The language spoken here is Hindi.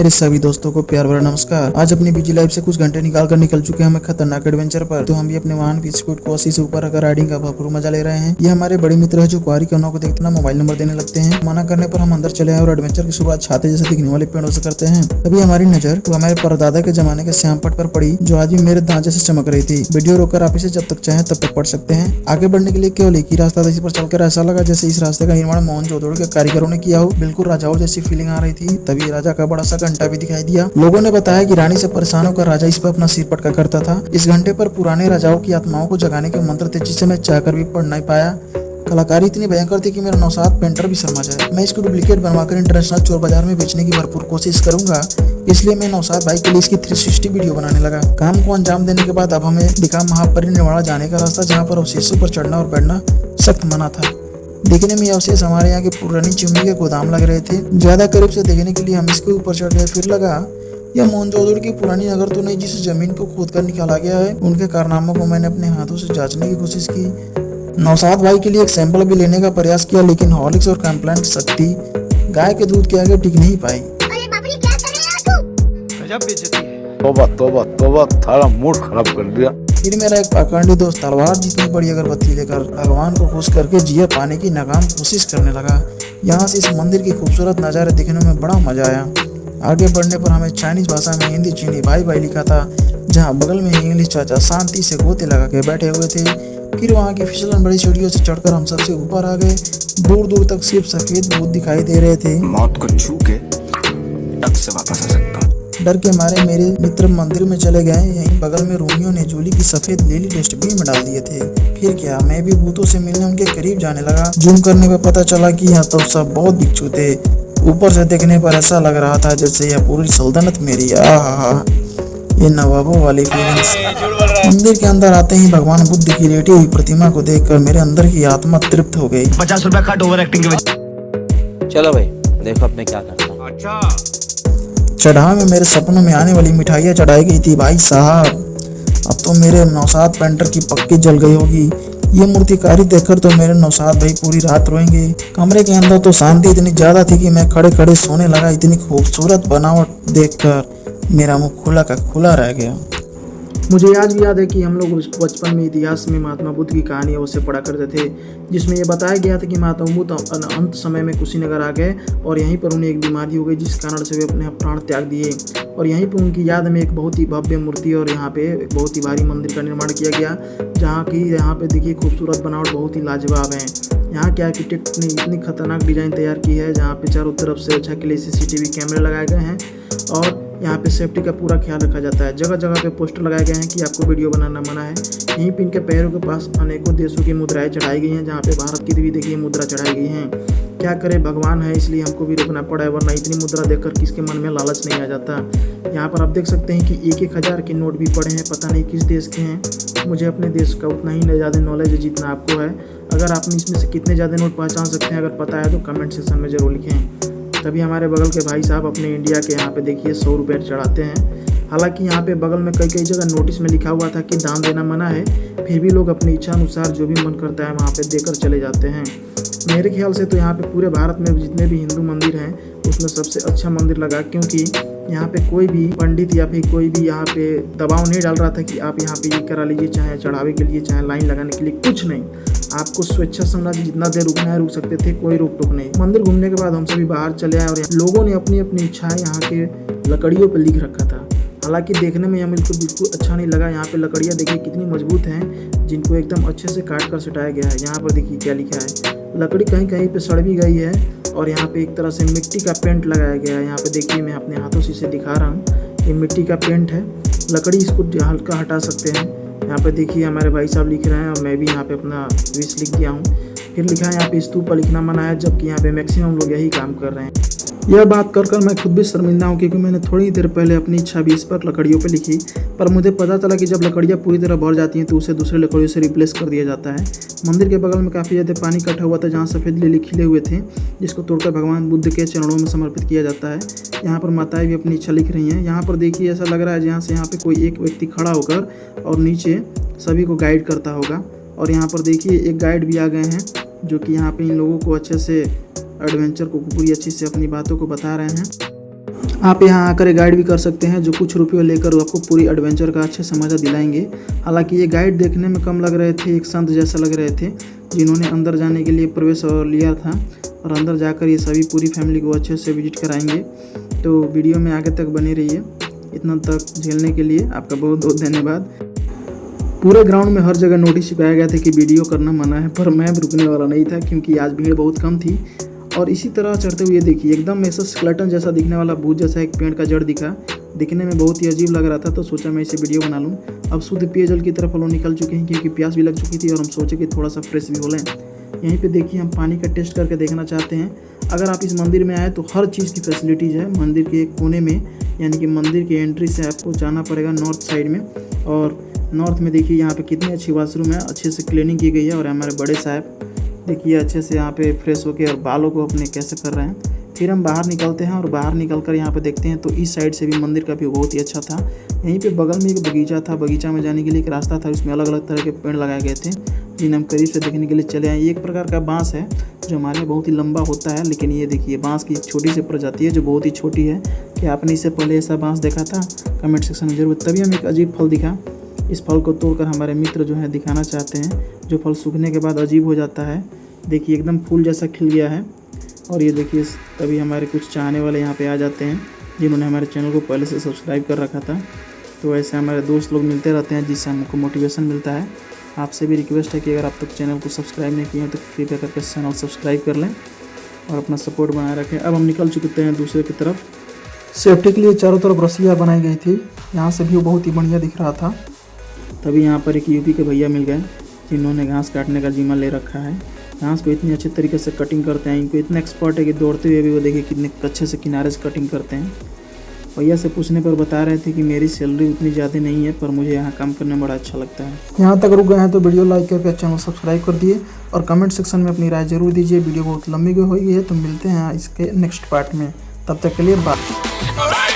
मेरे सभी दोस्तों को प्यार भरा नमस्कार। आज अपनी बिजी लाइफ से कुछ घंटे निकाल कर निकल चुके हैं हम एक खतरनाक एडवेंचर पर। तो हम भी अपने वाहन की स्पीड को 80 से ऊपर रखकर राइडिंग का भरपूर मजा ले रहे हैं। ये हमारे बड़े मित्र है जो कुआरी कौनों को देखते ना मोबाइल नंबर देने लगते हैं। मना करने पर हम अंदर चले आए और एडवेंचर की शुरुआत छाते जैसे दिखने वाले पेड़ों से करते हैं। तभी हमारी नजर तो हमारे परदादा के जमाने के श्यामपट पर पड़ी, जो आज भी मेरे दांत जैसे चमक रही थी। वीडियो रोककर आप इसे जब तक चाहें तब तक पढ़ सकते हैं। आगे बढ़ने के लिए केवल एक ही रास्ता था, इस पर चलकर ऐसा लगा जैसे इस रास्ते का निर्माण मोहनजोदड़ो के कारीगरों ने किया हो। बिल्कुल राजाओं जैसी फीलिंग आ रही थी। तभी राजा का बड़ा सा घंटा भी दिखाई दिया। लोगों ने बताया कि रानी से परेशान होकर राजा इस पर अपना सिर पटका करता था। इस घंटे पर पुराने राजाओं की आत्माओं को जगाने के मंत्र थे, जिसे मैं चाहकर भी पढ़ नहीं पाया। कलाकारी इतनी भयंकर थी कि मेरा नौसाद पेंटर भी शर्मा जाए। मैं इसको डुप्लीकेट बनवाकर इंटरनेशनल चोर बाजार में बेचने की भरपूर कोशिश करूंगा। इसलिए मैं नौसाद भाई के लिए इसकी 360 वीडियो बनाने लगा। काम को अंजाम देने के बाद अब हमें दिखा महापरिनिर्वाण जाने का रास्ता, जहाँ पर अवशेषों पर चढ़ना और बैठना सख्त मना था। देखने में ये अवशेष हमारे यहाँ के पुरानी चिमनी के गोदाम लग रहे थे। ज्यादा करीब से देखने के लिए हम इसके ऊपर चढ़ गए। फिर लगा यह मोहनजोदड़ो की पुरानी नगर तो नहीं, जिस जमीन को खोद कर निकाला गया है। उनके कारनामों को मैंने अपने हाथों से जांचने की कोशिश की। नौसाद भाई के लिए एक सैंपल भी लेने का प्रयास किया, लेकिन हॉर्लिक्स और कॉम्प्लान की शक्ति गाय के दूध के आगे टिक नहीं पाई। तौबा तौबा तौबा, थारा मूड खराब कर दिया। फिर मेरा एक पाखंडी दोस्त तलवार जितनी बड़ी अगरबत्ती लेकर भगवान को खुश करके जिया पाने की नाकाम कोशिश करने लगा। यहाँ से इस मंदिर की खूबसूरत नज़ारे देखने में बड़ा मजा आया। आगे बढ़ने पर हमें चाइनीज भाषा में हिंदी चीनी भाई भाई लिखा था, जहाँ बगल में इंग्लिश चाचा शांति से गोते लगा के बैठे हुए थे। फिर वहाँ की फिसलन बड़ी सीढ़ियों से चढ़कर हम सबसे ऊपर आ गए। दूर दूर तक सिर्फ सफेद भूत दिखाई दे रहे थे। मौत को छू के टक से वापस आ सकता हूँ। डर के मारे मेरे मित्र मंदिर में चले गए। यहीं बगल में रोमियो ने जूली की सफेद लेली डस्टबिन में डाल दिए थे। फिर क्या, मैं भी भूतों से मिलने उनके करीब जाने लगा। जूम करने पर पता चला कि यहाँ तो सब बहुत भिक्षु थे। ऊपर से देखने पर ऐसा लग रहा था जैसे यह पूरी सल्तनत मेरी। आहा, ये नवाबों वाली फीलिंग्स। मंदिर के अंदर आते ही भगवान बुद्ध की लेटी हुई प्रतिमा को देखकर मेरे अंदर की आत्मा तृप्त हो गई। 50 रुपया कट ओवर एक्टिंग के वजह। चलो भाई, देखो अब मैं क्या करता हूँ। अच्छा, चढ़ावे में मेरे सपनों में आने वाली मिठाइयाँ चढ़ाई गई थी। भाई साहब, अब तो मेरे नौसाद पेंटर की पक्की जल गई होगी। ये मूर्तिकारी देखकर तो मेरे नौसाद भाई पूरी रात रोएंगे। कमरे के अंदर तो शांति इतनी ज्यादा थी कि मैं खड़े खड़े सोने लगा। इतनी खूबसूरत बनावट देखकर मेरा मुंह खुला का खुला रह गया। मुझे आज भी याद है कि हम लोग बचपन में इतिहास में महात्मा बुद्ध की कहानी अवश्य पढ़ा करते थे, जिसमें ये बताया गया था कि महात्मा बुद्ध अंत समय में कुशीनगर आ गए और यहीं पर उन्हें एक बीमारी हो गई, जिस कारण से वे अपने प्राण त्याग दिए। और यहीं पर उनकी याद में एक बहुत ही भव्य मूर्ति और यहाँ पे एक बहुत ही भारी मंदिर का निर्माण किया गया, जहाँ की यहाँ पे देखिए खूबसूरत बनावट बहुत ही लाजवाब है। यहाँ के आर्किटेक्ट ने इतनी खतरनाक डिजाइन तैयार की है, जहाँ पे चारों तरफ से अच्छा के लिए CCTV कैमरे लगाए गए हैं और यहाँ पे सेफ्टी का पूरा ख्याल रखा जाता है। जगह जगह पे पोस्टर लगाए गए हैं कि आपको वीडियो बनाना मना है। यहीं पे इनके पैरों के पास अनेकों देशों की मुद्राएं चढ़ाई गई हैं, जहाँ पे भारत की भी देखिए मुद्रा चढ़ाई गई हैं। क्या करे, भगवान है इसलिए हमको भी रुकना पड़ा है, वरना इतनी मुद्रा देखकर किसके मन में लालच नहीं आ जाता। यहाँ पर आप देख सकते हैं कि 1-1 के नोट भी पड़े हैं, पता नहीं किस देश के हैं। मुझे अपने देश का उतना ही ज़्यादा नॉलेज है जितना आपको है। अगर आपने इसमें से कितने ज़्यादा नोट पहचान सकते हैं, अगर पता है तो कमेंट सेक्शन में ज़रूर लिखें। तभी हमारे बगल के भाई साहब अपने इंडिया के यहाँ पे देखिए 100 रुपये चढ़ाते हैं। हालांकि यहाँ पे बगल में कई जगह नोटिस में लिखा हुआ था कि दान देना मना है, फिर भी लोग अपनी इच्छा अनुसार जो भी मन करता है वहाँ पे देकर चले जाते हैं। मेरे ख्याल से तो यहाँ पे पूरे भारत में जितने भी हिंदू मंदिर हैं उसमें सबसे अच्छा मंदिर लगा, क्योंकि यहाँ पे कोई भी पंडित या फिर कोई भी यहाँ पे दबाव नहीं डाल रहा था कि आप यहाँ पे ये करा लीजिए, चाहे चढ़ावे के लिए चाहे लाइन लगाने के लिए, कुछ नहीं। आपको स्वेच्छा समझा जितना देर रुकना है रुक सकते थे, कोई रोक टोक नहीं। मंदिर घूमने के बाद हम सभी बाहर चले आए और लोगों ने अपनी अपनी इच्छाएं यहाँ के लकड़ियों पर लिख रखा था। हालांकि देखने में हमें बिल्कुल अच्छा नहीं लगा। यहाँ पे लकड़ियाँ देखिए कितनी मजबूत हैं, जिनको एकदम अच्छे से काट कर सटाया गया है। यहाँ पर देखिए क्या लिखा है, लकड़ी कहीं कहीं पे सड़ भी गई है और यहाँ पे एक तरह से मिट्टी का पेंट लगाया गया है। यहाँ पे देखिए मैं अपने हाथों से इसे दिखा रहा हूँ, ये मिट्टी का पेंट है। लकड़ी इसको हल्का हटा सकते हैं। यहाँ पे देखिए हमारे भाई साहब लिख रहे हैं और मैं भी यहाँ पे अपना विश लिख दिया हूँ। फिर लिखा है यहाँ पे स्तूप पर लिखना मना है, जबकि यहाँ पे मैक्सिमम लोग यही काम कर रहे हैं। यह बात कर मैं खुद भी शर्मिंदा हूँ, क्योंकि मैंने थोड़ी देर पहले अपनी इच्छा भी इस पर लकड़ियों पे लिखी, पर मुझे पता चला कि जब लकड़ियाँ पूरी तरह भर जाती हैं तो उसे दूसरे लकड़ियों से रिप्लेस कर दिया जाता है। मंदिर के बगल में काफ़ी ज़्यादा पानी इकट्ठा हुआ था, जहाँ सफ़ेद लिली खिले हुए थे, जिसको तोड़कर भगवान बुद्ध के चरणों में समर्पित किया जाता है। यहाँ पर माताएं भी अपनी इच्छा लिख रही हैं। यहाँ पर देखिए ऐसा लग रहा है जहाँ से यहाँ पे कोई एक व्यक्ति खड़ा होकर और नीचे सभी को गाइड करता होगा। और यहाँ पर देखिए एक गाइड भी आ गए हैं, जो कि यहाँ पे इन लोगों को अच्छे से एडवेंचर को पूरी अच्छी से अपनी बातों को बता रहे हैं। आप यहाँ आकर ये गाइड भी कर सकते हैं, जो कुछ रुपये लेकर आपको पूरी एडवेंचर का अच्छे से मज़ा दिलाएंगे। हालांकि ये गाइड देखने में कम लग रहे थे, एक संत जैसा लग रहे थे जिन्होंने अंदर जाने के लिए प्रवेश लिया था, और अंदर जाकर ये सभी पूरी फैमिली को अच्छे से विजिट कराएंगे। तो वीडियो में आगे तक बने रहिए। इतना तक झेलने के लिए आपका बहुत बहुत धन्यवाद। पूरे ग्राउंड में हर जगह नोटिस चिपकाया गया था कि वीडियो करना मना है, पर मैं रुकने वाला नहीं था क्योंकि आज भीड़ बहुत कम थी। और इसी तरह चढ़ते हुए देखिए एकदम ऐसा स्केलेटन जैसा दिखने वाला भूत जैसा एक पेड़ का जड़ दिखा, दिखने में बहुत ही अजीब लग रहा था। तो सोचा मैं इसे वीडियो बना लूँ। अब शुद्ध पेयजल की तरफ हम लोग निकल चुके हैं क्योंकि प्यास भी लग चुकी थी और हम सोचे कि थोड़ा सा फ्रेश भी हो लें। यहीं पे देखिए हम पानी का टेस्ट करके देखना चाहते हैं। अगर आप इस मंदिर में आए तो हर चीज़ की फैसिलिटीज़ है मंदिर के एक कोने में, यानी कि मंदिर की एंट्री से आपको जाना पड़ेगा नॉर्थ साइड में। और नॉर्थ में देखिए यहाँ पे कितनी अच्छी वॉशरूम है, अच्छे से क्लीनिंग की गई है। और हमारे बड़े साहब देखिए अच्छे से यहाँ पे फ्रेश होके और बालों को अपने कैसे कर रहे हैं। फिर हम बाहर निकलते हैं और बाहर निकलकर यहाँ पे देखते हैं तो इस साइड से भी मंदिर का व्यू बहुत ही अच्छा था। यहीं पे बगल में एक बगीचा था, बगीचा में जाने के लिए एक रास्ता था, उसमें अलग अलग तरह के पेड़ लगाए गए थे जिन्हें हम करीब से देखने के लिए चले आए। ये एक प्रकार का बांस है जो हमारे यहाँ बहुत ही लंबा होता है, लेकिन ये देखिए बांस की एक छोटी सी प्रजाति है जो बहुत ही छोटी है। क्या आपने इससे पहले ऐसा बांस देखा था? कमेंट सेक्शन में जरूर। तभी हमें एक अजीब फल दिखा। इस फल को तोड़कर हमारे मित्र जो है दिखाना चाहते हैं, जो फल सूखने के बाद अजीब हो जाता है। देखिए एकदम फूल जैसा खिल गया है। और ये देखिए तभी हमारे कुछ चाहने वाले यहाँ पे आ जाते हैं जिन्होंने हमारे चैनल को पहले से सब्सक्राइब कर रखा था। तो ऐसे हमारे दोस्त लोग मिलते रहते हैं जिससे हमको मोटिवेशन मिलता है। आपसे भी रिक्वेस्ट है कि अगर आप तक चैनल को सब्सक्राइब नहीं किए हैं तो कृपया करके चैनल सब्सक्राइब कर लें और अपना सपोर्ट बनाए रखें। अब हम निकल चुके हैं दूसरे की तरफ। सेफ्टी के लिए चारों तरफ रस्सियाँ बनाई गई थी, यहाँ से व्यू बहुत ही बढ़िया दिख रहा था। तभी यहाँ पर एक यूपी के भैया मिल गए जिन्होंने घास काटने का जिम्मा ले रखा है। घास को इतनी अच्छे तरीके से कटिंग करते हैं, इनको इतना एक्सपर्ट है कि दौड़ते हुए भी वो देखिए कितने अच्छे से किनारे से कटिंग करते हैं। भैया से पूछने पर बता रहे थे कि मेरी सैलरी उतनी ज़्यादा नहीं है, पर मुझे यहाँ काम करना बड़ा अच्छा लगता है। यहाँ तक रुक गए हैं तो वीडियो लाइक करके चैनल सब्सक्राइब कर दिए और कमेंट सेक्शन में अपनी राय जरूर दीजिए। वीडियो बहुत लंबी हो गई है, तो मिलते हैं इसके नेक्स्ट पार्ट में। तब तक के लिए बाय।